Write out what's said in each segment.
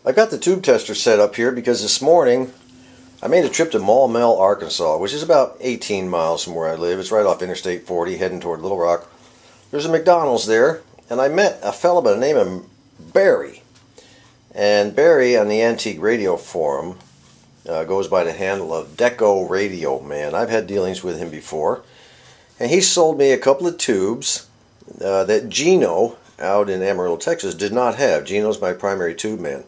I got the tube tester set up here because this morning I made a trip to Maumelle, Arkansas, which is about 18 miles from where I live. It's right off Interstate 40 heading toward Little Rock. There's a McDonald's there, and I met a fellow by the name of Barry. And Barry on the Antique Radio Forum goes by the handle of Deco Radio Man. I've had dealings with him before. And he sold me a couple of tubes that Gino out in Amarillo, Texas did not have. Gino's my primary tube man.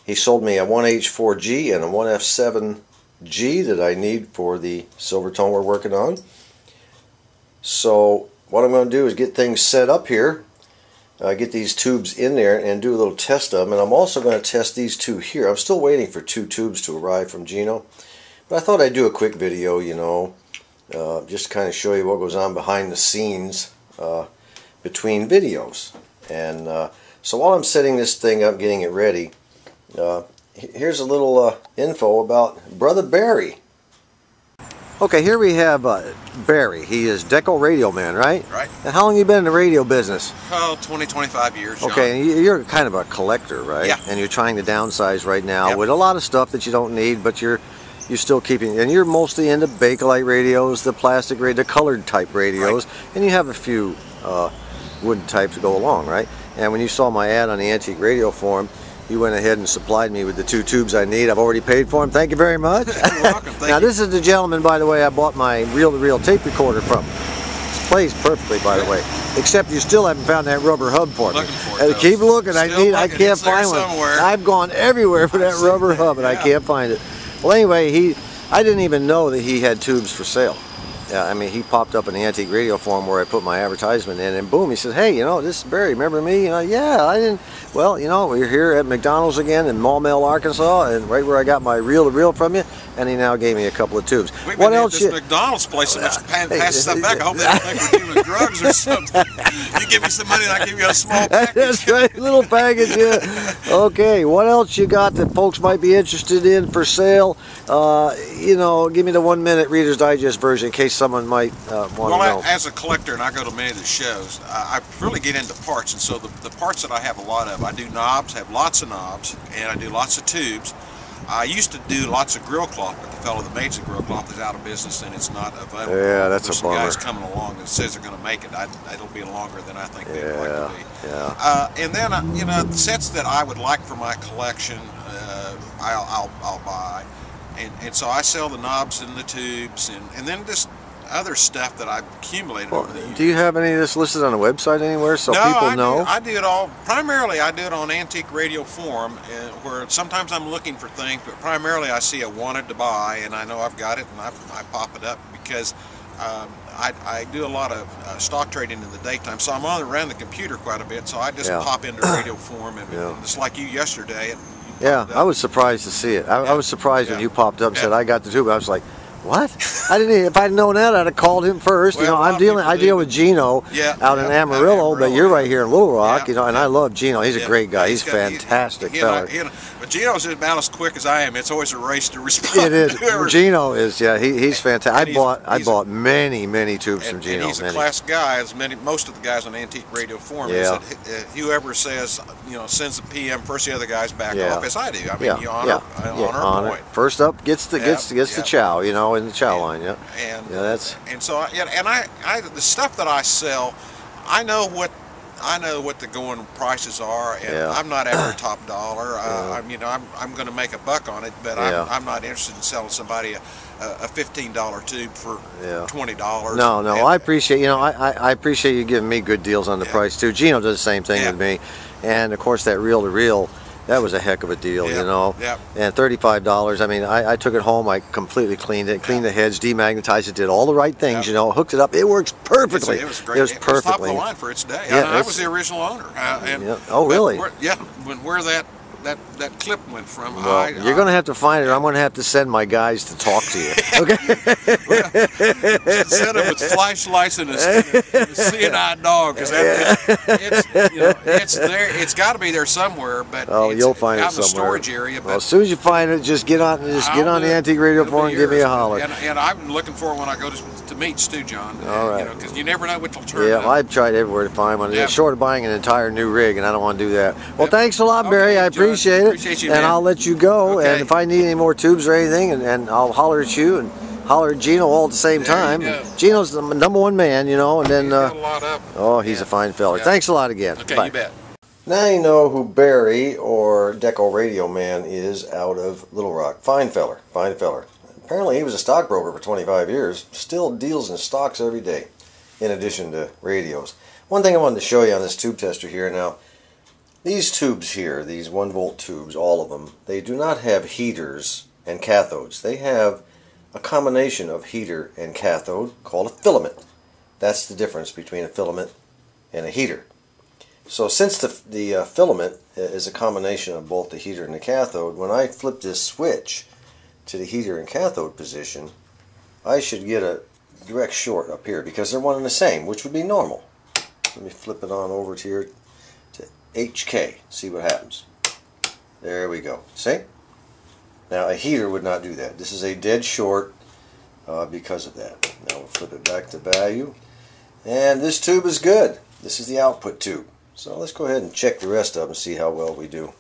He sold me a 1H4G and a 1F7G that I need for the Silvertone we're working on. So what I'm going to do is get things set up here, get these tubes in there and do a little test of them. And I'm also going to test these two here. I'm still waiting for 2 tubes to arrive from Gino. But I thought I'd do a quick video, you know, just to kind of show you what goes on behind the scenes between videos. And so while I'm setting this thing up, getting it ready, here's a little info about Brother Barry. Okay, here we have Barry. He is Deco Radio Man, right? Right. And how long have you been in the radio business? Oh, 25 years. Okay, and you're kind of a collector, right? Yeah. And you're trying to downsize right now Yep. with a lot of stuff that you don't need, but you're still keeping, and you're mostly into Bakelite radios, the plastic radio, the colored type radios, right. And you have a few wooden types to go along, right? And when you saw my ad on the Antique Radio Forum, you went ahead and supplied me with the 2 tubes I need. I've already paid for them. Thank you very much. You're welcome. Thank now, you. this is the gentleman, by the way, I bought my reel-to-reel tape recorder from. It plays perfectly, by the way. Except you still haven't found that rubber hub for me. Looking for it, Keep looking. I can't it's find one. somewhere. I've gone everywhere for that rubber hub, and I can't find it. Well, anyway, I didn't even know that he had tubes for sale. I mean, he popped up in the Antique Radio Forum where I put my advertisement in, and boom, he says, "Hey, you know, this is Barry. Remember me?" You know, yeah, I didn't. Well, you know, we're here at McDonald's again in Maumelle, Arkansas, and right where I got my reel-to-reel from you. And he now gave me a couple of tubes. What else? This McDonald's place so much passes stuff back. I hope they don't think we're dealing drugs or something. You give me some money, and I give you a small package. That's right, little package. Yeah. Okay, what else you got that folks might be interested in for sale? You know, give me the 1-minute Reader's Digest version in case someone might want to know. Well, as a collector, and I go to many of the shows, I really get into parts, and so the parts that I have a lot of, I do knobs, have lots of knobs, and I do lots of tubes. I used to do lots of grill cloth, but the fellow that makes the grill cloth is out of business and it's not available. Yeah, that's There's a bummer. Some guys coming along that says they're going to make it. It'll be longer than I think they'd like to be. Yeah. And then, you know, the sets that I would like for my collection, I'll buy. And so I sell the knobs and the tubes, and then just other stuff that I've accumulated over the years. Do you have any of this listed on the website anywhere so no, people know? I do it all. Primarily, I do it on Antique Radio Forum, where sometimes I'm looking for things, but primarily I see a wanted to buy, and I know I've got it, and I pop it up because I do a lot of stock trading in the daytime, so I'm around the computer quite a bit, so I just pop into Radio Forum, and just like you yesterday. I was surprised to see it. I was surprised when you popped up and said, "I got the tube." I was like, "What?" I didn't. If I'd known that, I'd have called him first. Well, you know, I deal with Gino out in Amarillo, but you're right here in Little Rock. You know, and I love Gino. He's a great guy. He's a fantastic fella. But Gino's about as quick as I am. It's always a race to respond. It is. Gino is. Yeah, he's fantastic. I bought many tubes from Gino. And he's a class guy, as most of the guys on Antique Radio Forum. Yeah. Whoever says, you know, sends the PM first, the other guys back off, as I do. I mean, you honor a point. First up gets the chow. You know, in the chow line. Yeah. And so the stuff that I sell, I know what the going prices are, and I'm not after top dollar. I'm going to make a buck on it, but I'm not interested in selling somebody a $15 tube for $20. No, I appreciate I appreciate you giving me good deals on the price too. Gino does the same thing with me, and of course that reel-to-reel. That was a heck of a deal, you know. And $35. I mean, I took it home. I completely cleaned it, cleaned the heads, demagnetized it, did all the right things, you know, hooked it up. It works perfectly. It was great. It was perfectly. It was top of the line for its day. I was the original owner. Oh, really? Where that clip went from. Well, you're going to have to find it. I'm going to have to send my guys to talk to you. Okay. Set up with flashlights and a seeing-eye dog, because it's there. It's got to be there somewhere. But you'll find it somewhere. Out in the storage area. Well, as soon as you find it, just get on the Antique Radio Forum and give me a holler. And I'm looking for it when I go to meats too, John. All right. Because you never know what they'll turn Yeah, up. I've tried everywhere to find one. Yep. Short of buying an entire new rig, and I don't want to do that. Well, Yep. thanks a lot, Okay, Barry. I John. appreciate it. Appreciate you, and man. I'll let you go. Okay. And if I need any more tubes or anything, and I'll holler at you and holler at Gino all at the same There you time. go. Gino's the #1 man, you know. And then, He's got a lot of them. oh, he's a fine fella. Yeah. Thanks a lot again. Okay, Bye. you bet. Now you know who Barry, or Deco Radio Man, is out of Little Rock. Fine feller, fine feller. Apparently he was a stockbroker for 25 years. Still deals in stocks every day, in addition to radios. One thing I wanted to show you on this tube tester here. Now, these tubes here, these 1-volt tubes, all of them, they do not have heaters and cathodes. They have a combination of heater and cathode called a filament. That's the difference between a filament and a heater. So since the filament is a combination of both the heater and the cathode, when I flip this switch to the heater and cathode position, I should get a direct short up here because they're one and the same, which would be normal. Let me flip it on over to here to HK, see what happens. There we go. See? Now a heater would not do that. This is a dead short because of that. Now we'll flip it back to value. And this tube is good. This is the output tube. So let's go ahead and check the rest of them and see how well we do.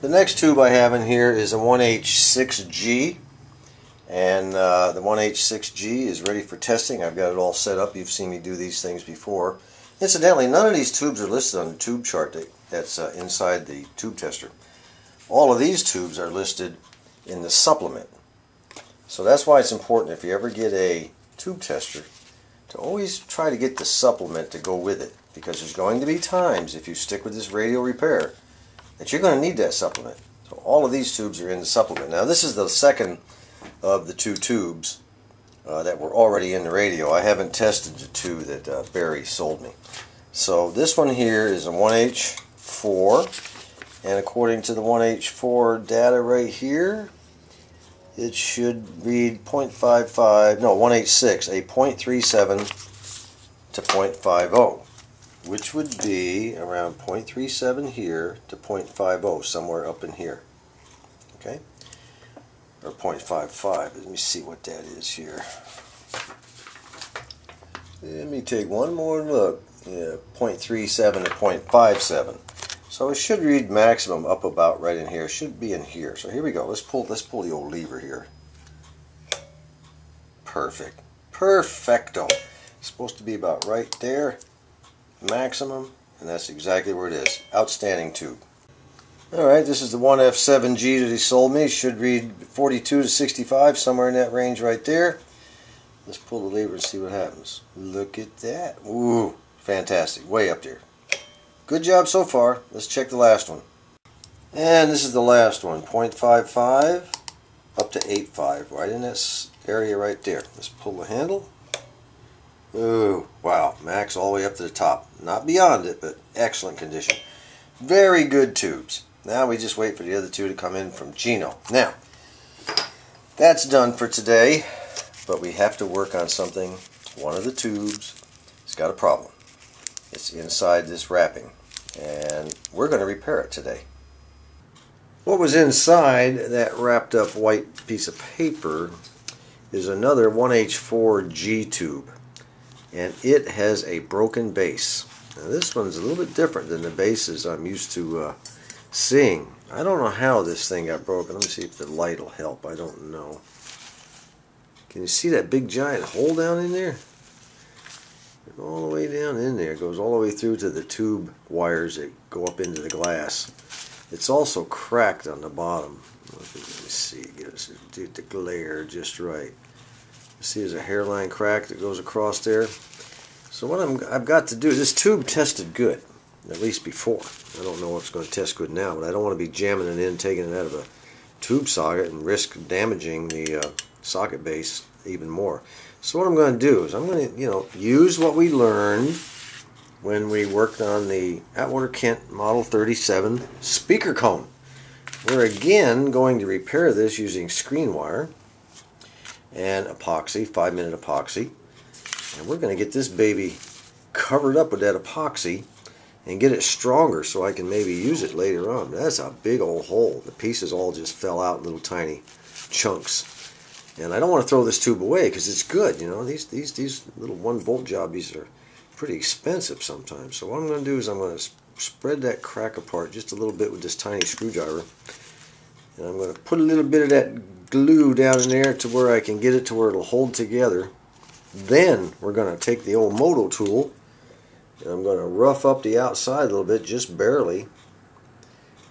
The next tube I have in here is a 1H6G, and the 1H6G is ready for testing. I've got it all set up. You've seen me do these things before. Incidentally, none of these tubes are listed on the tube chart that's inside the tube tester. All of these tubes are listed in the supplement. So that's why it's important, if you ever get a tube tester, to always try to get the supplement to go with it. Because there's going to be times, if you stick with this radio repair, that you're going to need that supplement. So all of these tubes are in the supplement. Now this is the second of the 2 tubes that were already in the radio. I haven't tested the 2 that Barry sold me. So this one here is a 1H4, and according to the 1H4 data right here, it should read 0.55, no, 1H6, a 0.37 to 0.50. Which would be around 0.37 here to 0.50, somewhere up in here. Okay? Or 0.55. Let me see what that is here. Let me take one more look. Yeah, 0.37 to 0.57. So it should read maximum up about right in here. It should be in here. So here we go. Let's pull the old lever here. Perfect. Perfecto. It's supposed to be about right there. Maximum, and that's exactly where it is. Outstanding tube. Alright, this is the 1F7G that he sold me. Should read 42 to 65, somewhere in that range right there. Let's pull the lever and see what happens. Look at that. Ooh, fantastic. Way up there. Good job so far. Let's check the last one. And this is the last one. 0.55 up to 8.5, right in this area right there. Let's pull the handle. Ooh, wow, max all the way up to the top. Not beyond it, but excellent condition. Very good tubes. Now we just wait for the other 2 to come in from Gino. Now, that's done for today, but we have to work on something. One of the tubes has got a problem. It's inside this wrapping, and we're going to repair it today. What was inside that wrapped up white piece of paper is another 1H4G tube. And it has a broken base. Now this one's a little bit different than the bases I'm used to seeing. I don't know how this thing got broken. Let me see if the light will help. I don't know. Can you see that big giant hole down in there? All the way down in there. It goes all the way through to the tube wires that go up into the glass. It's also cracked on the bottom. Let me see. Get the glare just right. See, there's a hairline crack that goes across there. So what I've got to do, this tube tested good, at least before. I don't know if it's going to test good now, but I don't want to be jamming it in, taking it out of a tube socket and risk damaging the socket base even more. So what I'm going to do is I'm going to, use what we learned when we worked on the Atwater Kent Model 37 speaker cone. We're again going to repair this using screen wire and epoxy, 5-minute epoxy. And we're going to get this baby covered up with that epoxy and get it stronger so I can maybe use it later on. That's a big old hole. The pieces all just fell out in little tiny chunks. And I don't want to throw this tube away because it's good. You know, these little 1-volt jobbies are pretty expensive sometimes. So what I'm going to do is I'm going to spread that crack apart just a little bit with this tiny screwdriver. And I'm going to put a little bit of that glue down in there to where I can get it to where it'll hold together. Then we're going to take the old moto tool and I'm going to rough up the outside a little bit, just barely,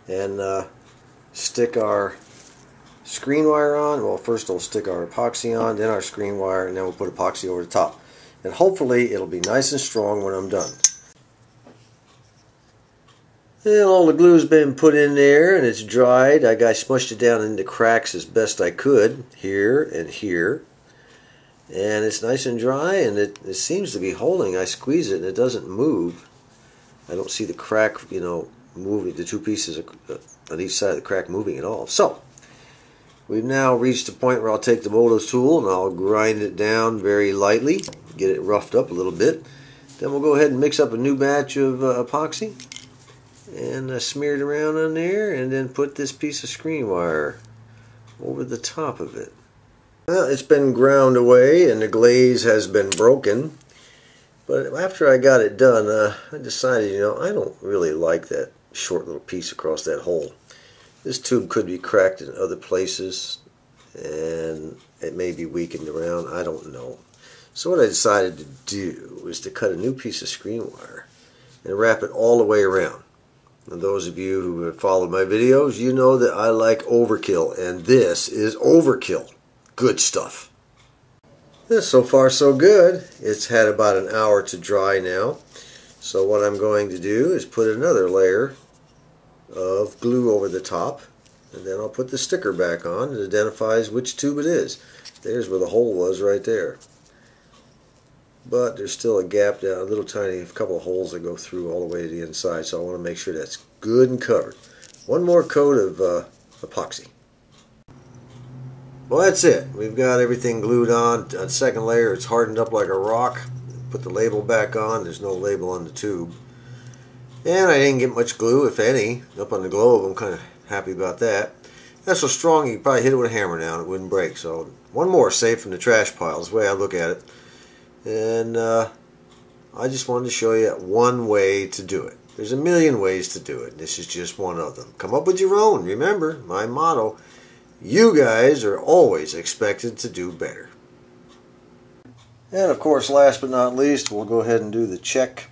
and stick our screen wire on. Well, first I'll stick our epoxy on, then our screen wire, and then we'll put epoxy over the top. And hopefully it'll be nice and strong when I'm done. And all the glue's been put in there and it's dried. I smushed it down into cracks as best I could, here and here. And it's nice and dry, and it seems to be holding. I squeeze it and it doesn't move. I don't see the crack, you know, moving, the two pieces on each side of the crack moving at all. So, we've now reached a point where I'll take the moto tool and I'll grind it down very lightly, get it roughed up a little bit. Then we'll go ahead and mix up a new batch of epoxy and smear it around on there, and then put this piece of screen wire over the top of it. Well, it's been ground away and the glaze has been broken, but after I got it done, I decided, you know, I don't really like that short little piece across that hole. This tube could be cracked in other places and it may be weakened around, I don't know. So what I decided to do was to cut a new piece of screen wire and wrap it all the way around. And those of you who have followed my videos, you know that I like overkill, and this is overkill. Good stuff. So far so good. It's had about an hour to dry now. So what I'm going to do is put another layer of glue over the top, and then I'll put the sticker back on. It identifies which tube it is. There's where the hole was right there. But there's still a gap down, a little tiny couple of holes that go through all the way to the inside, so I want to make sure that's good and covered. One more coat of epoxy. Well, that's it. We've got everything glued on. On second layer, it's hardened up like a rock. Put the label back on. There's no label on the tube. And I didn't get much glue, if any, up on the globe. I'm kind of happy about that. That's so strong you could probably hit it with a hammer now and it wouldn't break. So one more saved from the trash pile is the way I look at it. And I just wanted to show you one way to do it. There's a million ways to do it. This is just one of them. Come up with your own. Remember, my motto, you guys are always expected to do better. And of course, last but not least, we'll go ahead and do the check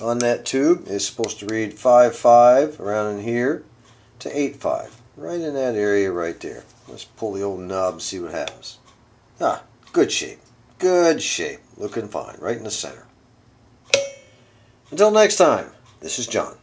on that tube. It's supposed to read 5.5 around in here to 8.5. Right in that area right there. Let's pull the old knob and see what happens. Ah, good shape. Good shape. Looking fine. Right in the center. Until next time, this is John.